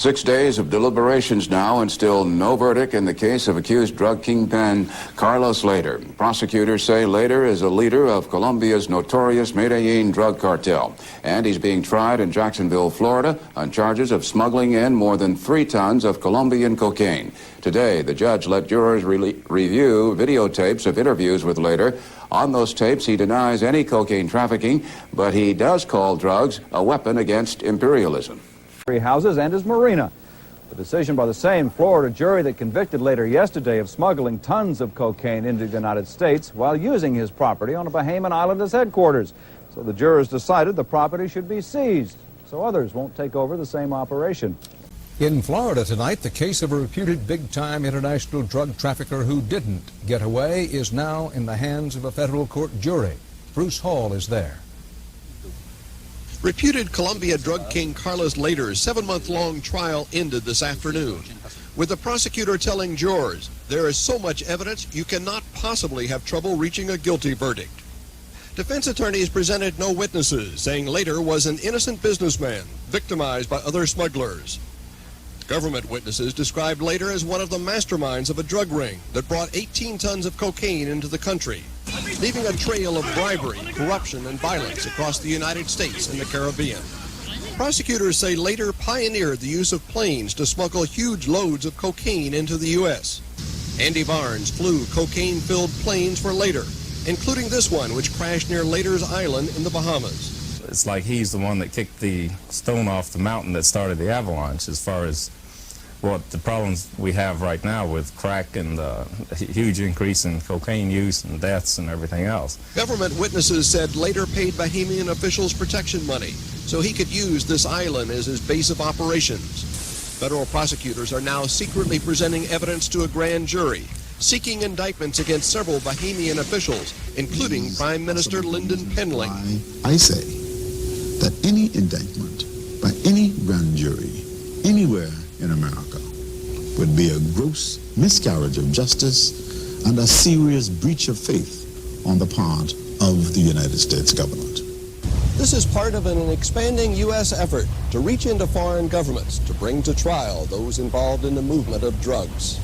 6 days of deliberations now and still no verdict in the case of accused drug kingpin Carlos Lehder. Prosecutors say Lehder is a leader of Colombia's notorious Medellín drug cartel, and he's being tried in Jacksonville, Florida, on charges of smuggling in more than 3 tons of Colombian cocaine. Today, the judge let jurors review videotapes of interviews with Lehder. On those tapes, he denies any cocaine trafficking, but he does call drugs a weapon against imperialism. Houses and his marina. The decision by the same Florida jury that convicted Lehder yesterday of smuggling tons of cocaine into the United States while using his property on a Bahamian island as headquarters. So the jurors decided the property should be seized so others won't take over the same operation. In Florida tonight, the case of a reputed big-time international drug trafficker who didn't get away is now in the hands of a federal court jury. Bruce Hall is there. Reputed Colombia drug king Carlos Lehder's 7-month-long trial ended this afternoon, with the prosecutor telling jurors, there is so much evidence you cannot possibly have trouble reaching a guilty verdict. Defense attorneys presented no witnesses, saying Lehder was an innocent businessman, victimized by other smugglers. Government witnesses described Lehder as one of the masterminds of a drug ring that brought 18 tons of cocaine into the country, leaving a trail of bribery, corruption, and violence across the United States and the Caribbean. Prosecutors say Lehder pioneered the use of planes to smuggle huge loads of cocaine into the U.S. Andy Barnes flew cocaine-filled planes for Lehder, including this one, which crashed near Lehder's Island in the Bahamas. It's like he's the one that kicked the stone off the mountain that started the avalanche as far as what the problems we have right now with crack and the huge increase in cocaine use and deaths and everything else. Government witnesses said Lehder paid Bahamian officials protection money so he could use this island as his base of operations. Federal prosecutors are now secretly presenting evidence to a grand jury, seeking indictments against several Bahamian officials, including Prime Minister Lyndon Pendling. I say that any indictment by any grand jury anywhere in America would be a gross miscarriage of justice and a serious breach of faith on the part of the United States government. This is part of an expanding U.S. effort to reach into foreign governments to bring to trial those involved in the movement of drugs.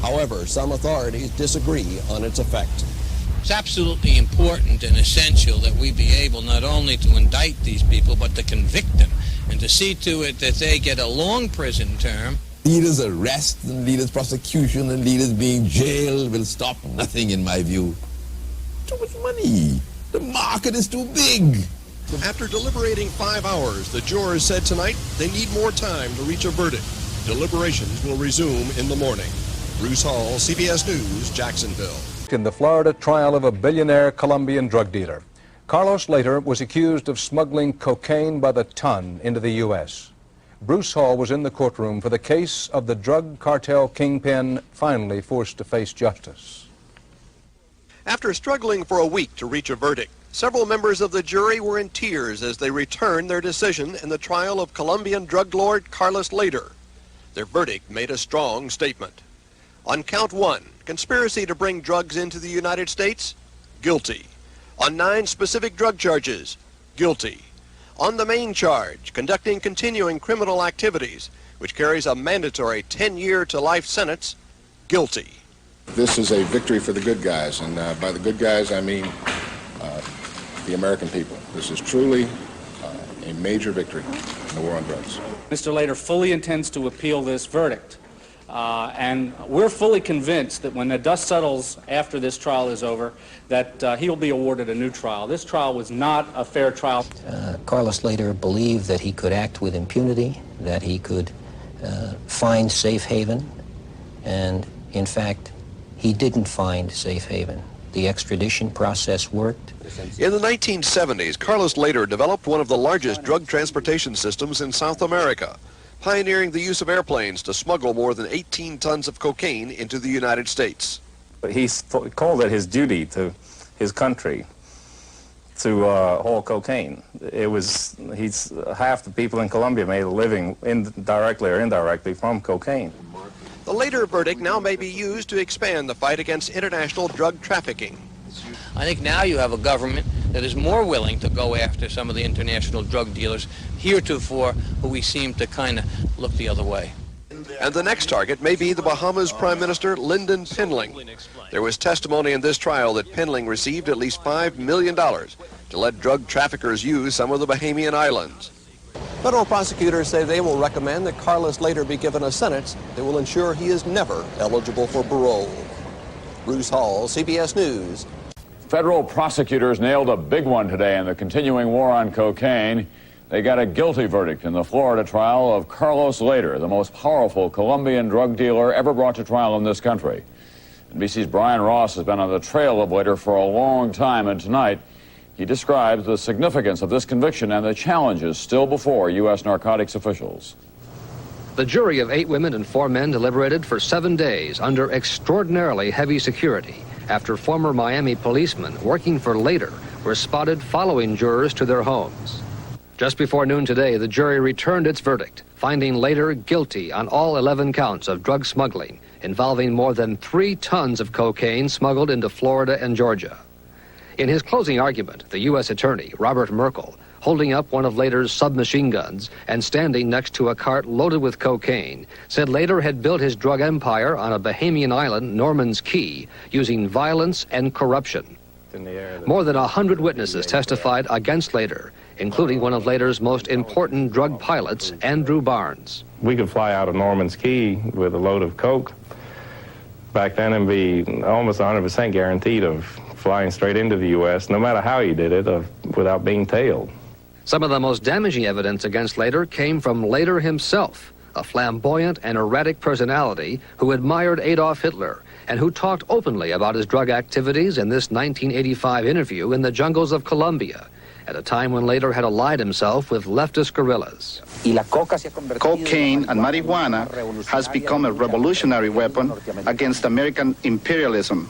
However, some authorities disagree on its effect. It's absolutely important and essential that we be able not only to indict these people, but to convict them and to see to it that they get a long prison term. Leaders' arrest and leaders' prosecution and leaders being jailed will stop nothing, in my view. Too much money. The market is too big. After deliberating 5 hours, the jurors said tonight they need more time to reach a verdict. Deliberations will resume in the morning. Bruce Hall, CBS News, Jacksonville. In the Florida trial of a billionaire Colombian drug dealer, Carlos Lehder was accused of smuggling cocaine by the ton into the U.S. Bruce Hall was in the courtroom for the case of the drug cartel kingpin finally forced to face justice. After struggling for a week to reach a verdict, several members of the jury were in tears as they returned their decision in the trial of Colombian drug lord Carlos Lehder. Their verdict made a strong statement. On count 1, conspiracy to bring drugs into the United States, guilty. On 9 specific drug charges, guilty. On the main charge, conducting continuing criminal activities, which carries a mandatory 10-year to life sentence, guilty. This is a victory for the good guys, and by the good guys I mean the American people. This is truly a major victory in the war on drugs. Mr. Lehder fully intends to appeal this verdict. And we're fully convinced that when the dust settles after this trial is over, that he'll be awarded a new trial. This trial was not a fair trial. Carlos Lehder believed that he could act with impunity, that he could find safe haven, and in fact, he didn't find safe haven. The extradition process worked. In the 1970s, Carlos Lehder developed one of the largest drug transportation systems in South America, pioneering the use of airplanes to smuggle more than 18 tons of cocaine into the United States. He called it his duty to his country to haul cocaine. Half the people in Colombia made a living directly or indirectly from cocaine. The Lehder verdict now may be used to expand the fight against international drug trafficking. I think now you have a government that is more willing to go after some of the international drug dealers heretofore who we seem to kind of look the other way. And the next target may be the Bahamas Prime Minister Lyndon Pinling. There was testimony in this trial that Pinling received at least $5 million to let drug traffickers use some of the Bahamian islands. Federal prosecutors say they will recommend that Carlos Lehder be given a sentence that will ensure he is never eligible for parole. Bruce Hall, CBS News. Federal prosecutors nailed a big one today in the continuing war on cocaine. They got a guilty verdict in the Florida trial of Carlos Lehder, the most powerful Colombian drug dealer ever brought to trial in this country. NBC's Brian Ross has been on the trail of Lehder for a long time, and tonight he describes the significance of this conviction and the challenges still before U.S. narcotics officials. The jury of 8 women and 4 men deliberated for 7 days under extraordinarily heavy security after former Miami policemen working for Lehder were spotted following jurors to their homes. Just before noon today, the jury returned its verdict, finding Lehder guilty on all 11 counts of drug smuggling involving more than 3 tons of cocaine smuggled into Florida and Georgia. In his closing argument, the U.S. Attorney, Robert Merkel, holding up one of Lehder's submachine guns and standing next to a cart loaded with cocaine, said Lehder had built his drug empire on a Bahamian island, Norman's Key, using violence and corruption. More than 100 witnesses testified against Lehder, including one of Lehder's most important drug pilots, Andrew Barnes. We could fly out of Norman's Key with a load of coke back then and be almost 100% guaranteed of flying straight into the U.S., no matter how he did it, without being tailed. Some of the most damaging evidence against Lehder came from Lehder himself, a flamboyant and erratic personality who admired Adolf Hitler and who talked openly about his drug activities in this 1985 interview in the jungles of Colombia, at a time when Lehder had allied himself with leftist guerrillas. Cocaine and marijuana has become a revolutionary weapon against American imperialism.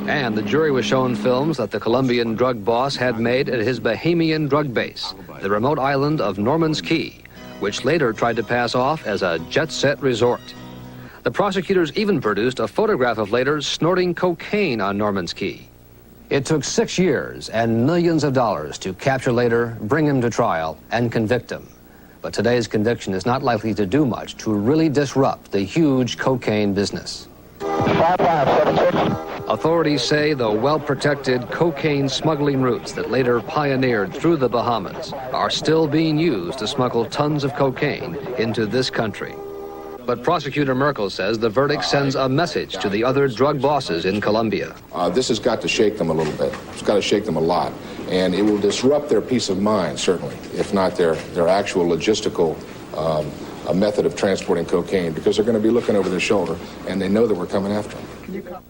And the jury was shown films that the Colombian drug boss had made at his Bahamian drug base, the remote island of Norman's Key, which Lehder tried to pass off as a jet-set resort. The prosecutors even produced a photograph of Lehder snorting cocaine on Norman's Key. It took 6 years and millions of dollars to capture Lehder, bring him to trial, and convict him. But today's conviction is not likely to do much to really disrupt the huge cocaine business. 5576. Authorities say the well-protected cocaine smuggling routes that Lehder pioneered through the Bahamas are still being used to smuggle tons of cocaine into this country. But Prosecutor Merkel says the verdict sends a message to the other drug bosses in Colombia. This has got to shake them a little bit. It's got to shake them a lot. And it will disrupt their peace of mind, certainly, if not their actual logistical a method of transporting cocaine, because they're going to be looking over their shoulder, and they know that we're coming after them.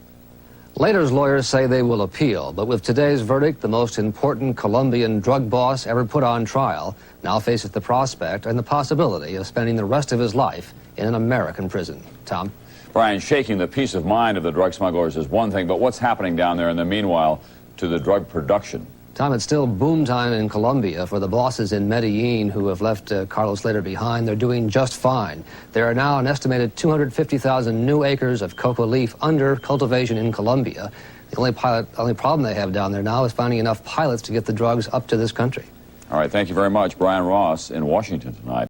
Lehder's lawyers say they will appeal, but with today's verdict, the most important Colombian drug boss ever put on trial now faces the prospect and the possibility of spending the rest of his life in an American prison. Tom? Brian, shaking the peace of mind of the drug smugglers is one thing, but what's happening down there in the meanwhile to the drug production? Tom, it's still boom time in Colombia for the bosses in Medellín who have left Carlos Lehder behind. They're doing just fine. There are now an estimated 250,000 new acres of coca leaf under cultivation in Colombia. The only problem they have down there now is finding enough pilots to get the drugs up to this country. All right, thank you very much. Brian Ross in Washington tonight.